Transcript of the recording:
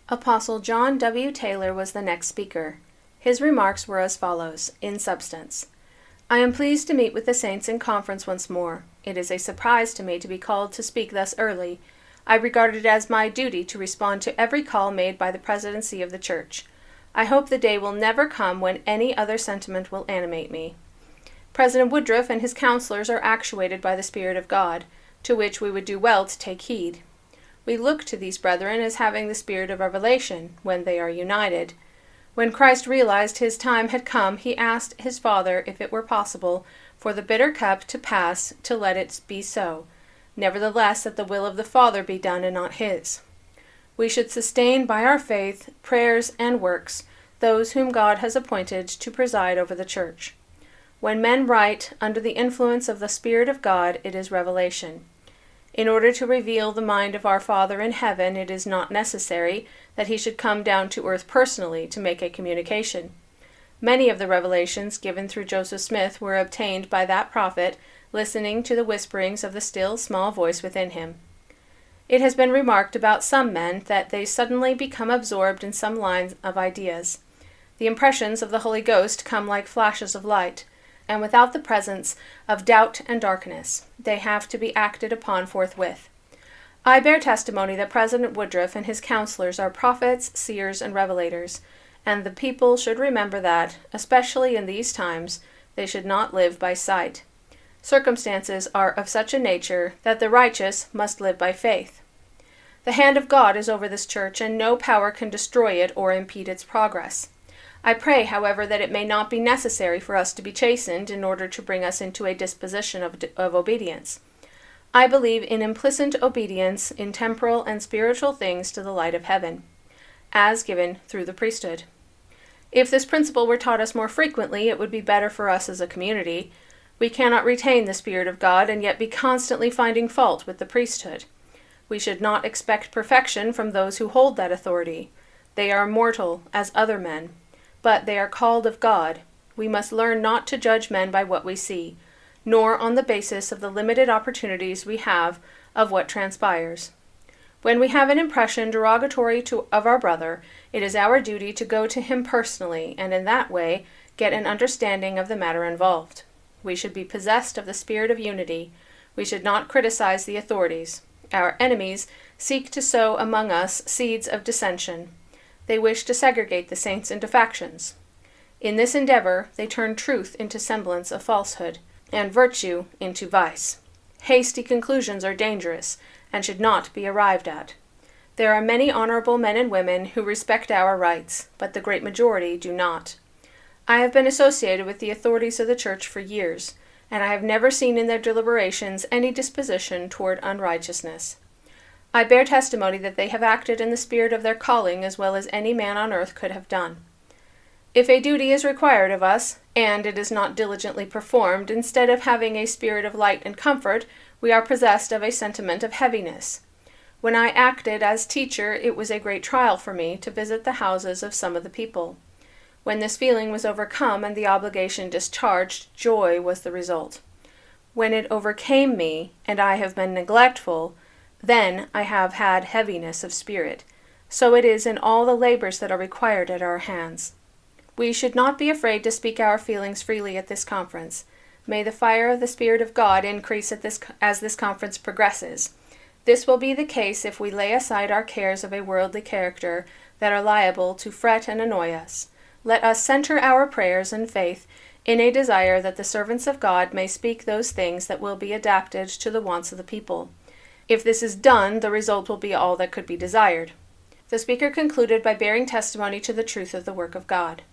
Apostle John W. Taylor was the next speaker. His remarks were as follows, in substance. I am pleased to meet with the saints in conference once more. It is a surprise to me to be called to speak thus early. I regard it as my duty to respond to every call made by the presidency of the Church. I hope the day will never come when any other sentiment will animate me. President Woodruff and his counselors are actuated by the Spirit of God, to which we would do well to take heed. We look to these brethren as having the spirit of revelation, when they are united. When Christ realized his time had come, he asked his Father, if it were possible, for the bitter cup to pass, to let it be so. Nevertheless, that the will of the Father be done and not his. We should sustain by our faith, prayers, and works those whom God has appointed to preside over the Church. When men write under the influence of the Spirit of God, it is revelation. In order to reveal the mind of our Father in heaven, it is not necessary that he should come down to earth personally to make a communication. Many of the revelations given through Joseph Smith were obtained by that prophet, listening to the whisperings of the still small voice within him. It has been remarked about some men that they suddenly become absorbed in some line of ideas. The impressions of the Holy Ghost come like flashes of light, and without the presence of doubt and darkness, they have to be acted upon forthwith. I bear testimony that President Woodruff and his counselors are prophets, seers, and revelators, and the people should remember that, especially in these times, they should not live by sight. Circumstances are of such a nature that the righteous must live by faith. The hand of God is over this church, and no power can destroy it or impede its progress. I pray, however, that it may not be necessary for us to be chastened in order to bring us into a disposition of obedience. I believe in implicit obedience in temporal and spiritual things to the light of heaven, as given through the priesthood. If this principle were taught us more frequently, it would be better for us as a community. We cannot retain the Spirit of God and yet be constantly finding fault with the priesthood. We should not expect perfection from those who hold that authority. They are mortal as other men, but they are called of God. We must learn not to judge men by what we see, nor on the basis of the limited opportunities we have of what transpires. When we have an impression derogatory of our brother, it is our duty to go to him personally, and in that way get an understanding of the matter involved. We should be possessed of the spirit of unity. We should not criticize the authorities. Our enemies seek to sow among us seeds of dissension. They wish to segregate the saints into factions. In this endeavor, they turn truth into semblance of falsehood, and virtue into vice. Hasty conclusions are dangerous, and should not be arrived at. There are many honorable men and women who respect our rights, but the great majority do not. I have been associated with the authorities of the Church for years, and I have never seen in their deliberations any disposition toward unrighteousness. I bear testimony that they have acted in the spirit of their calling as well as any man on earth could have done. If a duty is required of us, and it is not diligently performed, instead of having a spirit of light and comfort, we are possessed of a sentiment of heaviness. When I acted as teacher, it was a great trial for me to visit the houses of some of the people. When this feeling was overcome and the obligation discharged, joy was the result. When it overcame me, and I have been neglectful, then I have had heaviness of spirit. So it is in all the labors that are required at our hands. We should not be afraid to speak our feelings freely at this conference. May the fire of the Spirit of God increase as this conference progresses. This will be the case if we lay aside our cares of a worldly character that are liable to fret and annoy us. Let us center our prayers and faith in a desire that the servants of God may speak those things that will be adapted to the wants of the people. If this is done, the result will be all that could be desired. The speaker concluded by bearing testimony to the truth of the work of God.